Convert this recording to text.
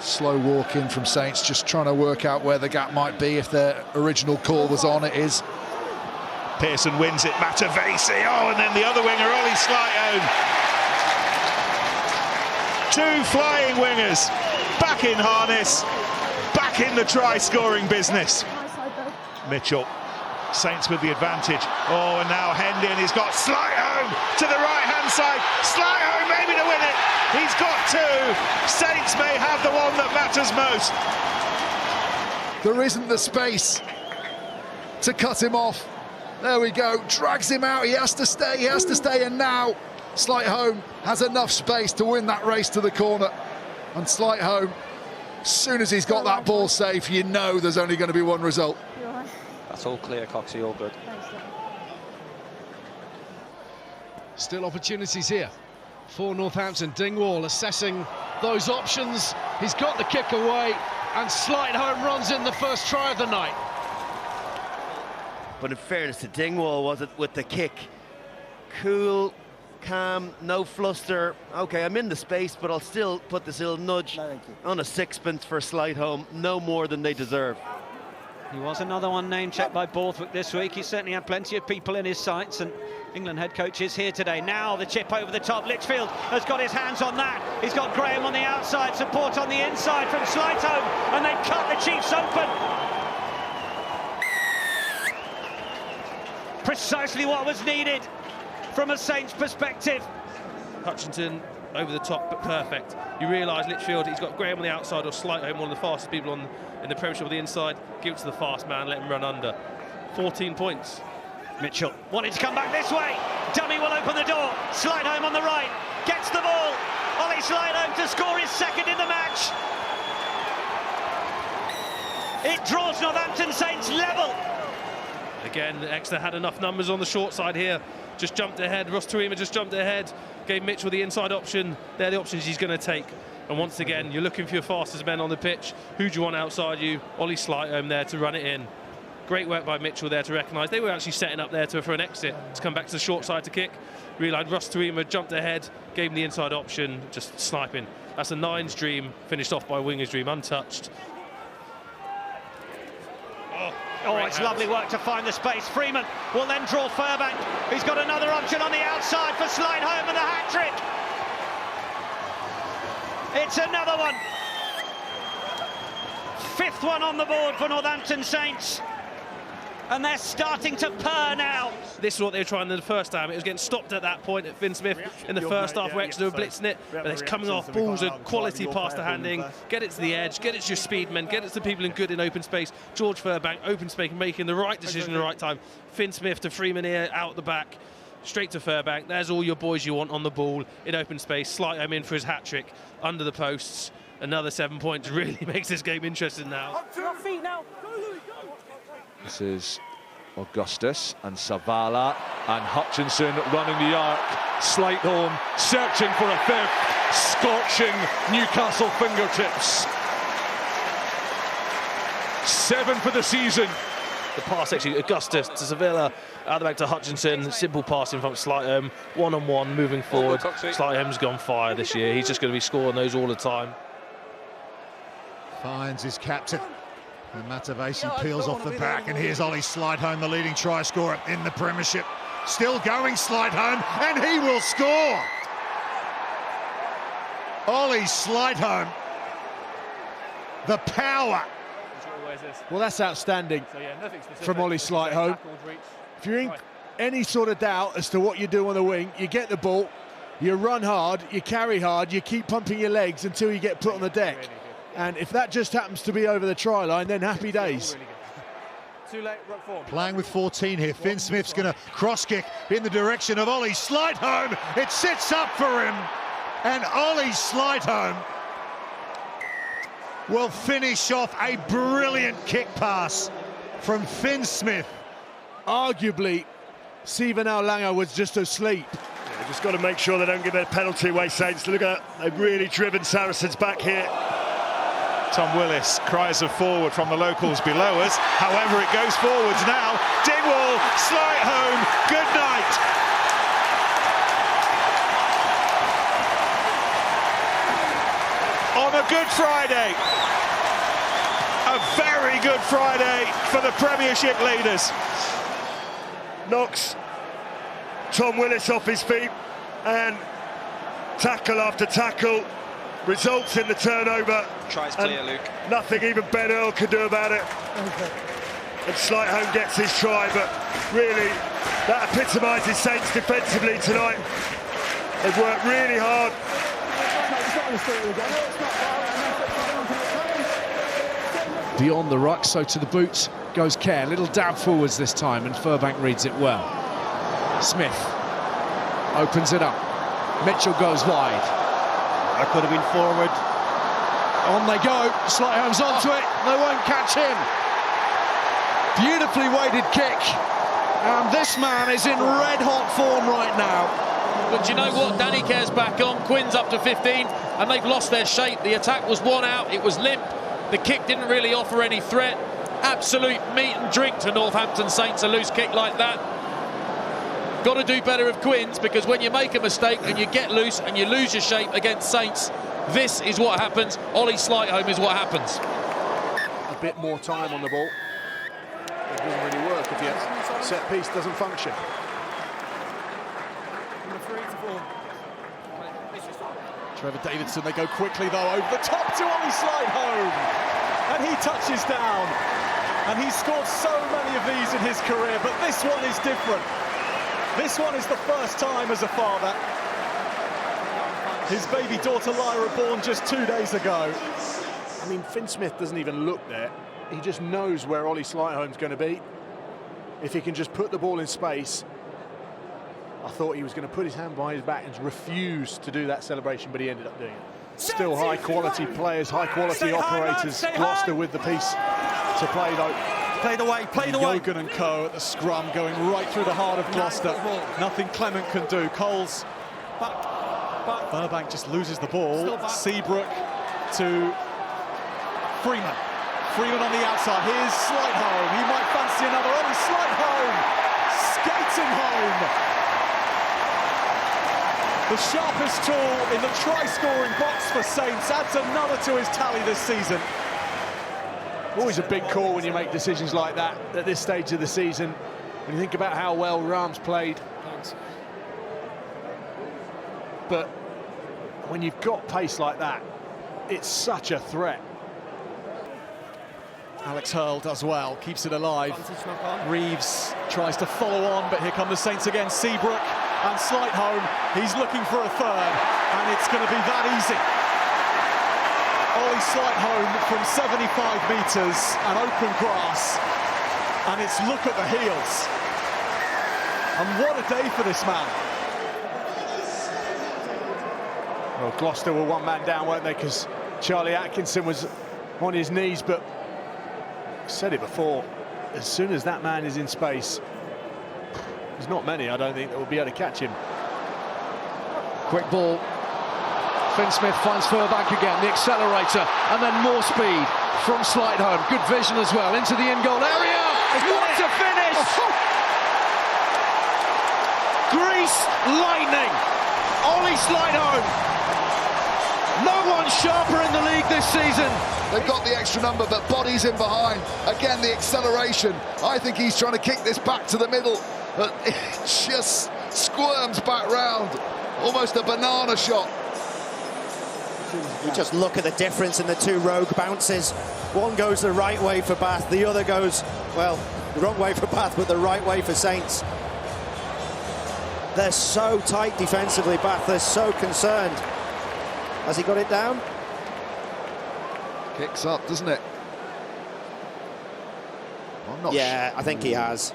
Slow walk in from Saints, just trying to work out where the gap might be. If their original call was on, it is. Pearson wins it, Matavesi. Oh, and then the other winger, Ollie Sleightholme. Two flying wingers, back in harness, back in the try-scoring business. Mitchell, Saints with the advantage. Oh, and now Hendon, he's got Sleightholme to the right-hand side. Sleightholme maybe to win it. He's got two. Saints may have the one that matters most. There isn't the space to cut him off. There we go, drags him out, he has to stay, and now Sleightholme has enough space to win that race to the corner. And Sleightholme, as soon as he's got that ball safe, you know there's only going to be one result. That's all clear, Coxie, all good. Still opportunities here for Northampton. Dingwall assessing those options. He's got the kick away, and Sleightholme runs in the first try of the night. But in fairness to Dingwall, was it with the kick? Cool, calm, no fluster. Okay, I'm in the space, but I'll still put this little nudge on a sixpence for Sleightholme. No more than they deserve. He was another one name-checked by Borthwick this week. He certainly had plenty of people in his sights, and England head coach is here today. Now the chip over the top. Litchfield has got his hands on that. He's got Graham on the outside, support on the inside from Sleightholme, and they cut the Chiefs open. Precisely what was needed from a Saints perspective. Hutchinson over the top, but perfect. You realise Litchfield, he's got Graham on the outside, or Sleightholme, one of the fastest people in the Premiership on the inside. Give it to the fast man, let him run under. 14 points. Mitchell wanted to come back this way. Dummy will open the door. Sleightholme on the right, gets the ball. Ollie Sleightholme to score his second in the match. It draws Northampton Saints level. Again, Exeter had enough numbers on the short side here. Just jumped ahead. Ross Tarima just jumped ahead. Gave Mitchell the inside option. They're the options he's going to take. And once again, you're looking for your fastest men on the pitch. Who do you want outside you? Ollie Sleightholme there to run it in. Great work by Mitchell there to recognise. They were actually setting up there for an exit to come back to the short side to kick. Realised Ross Tarima jumped ahead, gave him the inside option, just sniping. That's a nines dream, finished off by winger's dream, untouched. Oh, it's lovely work to find the space. Freeman will then draw Furbank. He's got another option on the outside for Sleightholme and the hat-trick. It's another one. Fifth one on the board for Northampton Saints. And they're starting to purr now. This is what they were trying in the first time. It was getting stopped at that point at Finn Smith in the first half where Exeter were blitzing it. But it's coming off. Balls are quality past the handing. Get it to the edge. Get it to your speedmen. Get it to people in good in open space. George Furbank, open space, making the right decision at the right time. Finn Smith to Freeman here, out the back. Straight to Furbank. There's all your boys you want on the ball in open space. Sleightholme in for his hat-trick under the posts. Another 7 points really makes this game interesting now. Up to your feet now. This is Augustus and Savala and Hutchinson running the arc. Sleightholme searching for a fifth, scorching Newcastle fingertips. 7 for the season. The pass actually, Augustus to Sevilla, out the back to Hutchinson, simple pass in front of Sleightholme, one-on-one moving forward. Sleightholme's gone fire this year, he's just going to be scoring those all the time. Finds his captain. And Matavesi peels off the back, and here's Ollie Sleightholme, the leading try scorer in the Premiership. Still going, Sleightholme, and he will score! Ollie Sleightholme, the power. Well, that's outstanding from Ollie Sleightholme. If you're in any sort of doubt as to what you do on the wing, you get the ball, you run hard, you carry hard, you keep pumping your legs until you get put on the deck. And if that just happens to be over the try line, then happy days. Too late, Playing with 14 here. Finn Smith's going to cross kick in the direction of Ollie Sleightholme. It sits up for him. And Ollie Sleightholme will finish off a brilliant kick pass from Finn Smith. Arguably, Stephen Langer was just asleep. Yeah, just got to make sure they don't give a penalty away, Saints. Look at that, they've really driven Saracens back here. Tom Willis cries of forward from the locals below us. However, it goes forwards now. Dingwall, Sleightholme, good night. On a a good Friday. A very good Friday for the Premiership leaders. Knocks Tom Willis off his feet, and tackle after tackle results in the turnover. Tries clear, Luke. Nothing even Ben Earl could do about it. And Sleightholme gets his try, but really that epitomises Saints defensively tonight. They've worked really hard. Beyond the ruck, so to the boot goes Kerr. Little dab forwards this time, and Furbank reads it well. Smith opens it up. Mitchell goes wide. I could have been forward. On they go. Sleightholme's onto it. They won't catch him. Beautifully weighted kick. And this man is in red-hot form right now. But you know what? Danny Kerr's back on. Quinn's up to 15, and they've lost their shape. The attack was one out. It was limp. The kick didn't really offer any threat. Absolute meat and drink to Northampton Saints, a loose kick like that. Got to do better with Quinn's, because when you make a mistake and you get loose and you lose your shape against Saints, this is what happens. Ollie Sleightholme is what happens. A bit more time on the ball. It doesn't really work if your set piece doesn't function. Trevor Davidson, they go quickly though, over the top to Ollie Sleightholme, and he touches down, and he's scored so many of these in his career, but this one is different. This one is the first time as a father. His baby daughter Lyra, born just 2 days ago. I mean, Finn Smith doesn't even look there. He just knows where Ollie Sleightholme's going to be. If he can just put the ball in space. I thought he was going to put his hand behind his back and refuse to do that celebration, but he ended up doing it. Still high-quality players, high-quality operators. Gloucester with the piece to play, though. Play the way, play the way. Yogan and Co at the scrum, going right through the heart of Gloucester. Nothing Clement can do. Coles. Burbank just loses the ball. Seabrook to Freeman. Freeman on the outside. Here's Sleightholme. He might fancy another. Ollie Sleightholme skating home. The sharpest tool in the try-scoring box for Saints adds another to his tally this season. Always a big call when you make decisions like that at this stage of the season. When you think about how well Rams played. But when you've got pace like that, it's such a threat. Alex Hurl does well, keeps it alive. Reeves tries to follow on, but here come the Saints again. Seabrook and Sleightholme, he's looking for a third, and it's going to be that easy. Ollie Sleightholme from 75 metres and open grass, and it's look at the heels. And what a day for this man. Well, Gloucester were one man down, weren't they? Because Charlie Atkinson was on his knees, but I said it before, as soon as that man is in space, there's not many, I don't think, that will be able to catch him. Quick ball. Finn Smith finds Furbank again, the accelerator, and then more speed from Sleightholme. Good vision as well, into the in-goal area. What a finish! Grease lightning. Ollie Sleightholme. No one sharper in the league this season. They've got the extra number, but body's in behind. Again, the acceleration. I think he's trying to kick this back to the middle, but it just squirms back round. Almost a banana shot. You just look at the difference in the two rogue bounces. One goes the right way for Bath, the other goes, well, the wrong way for Bath, but the right way for Saints. They're so tight defensively, Bath. They're so concerned. Has he got it down? Kicks up, doesn't it? Yeah, I think he has.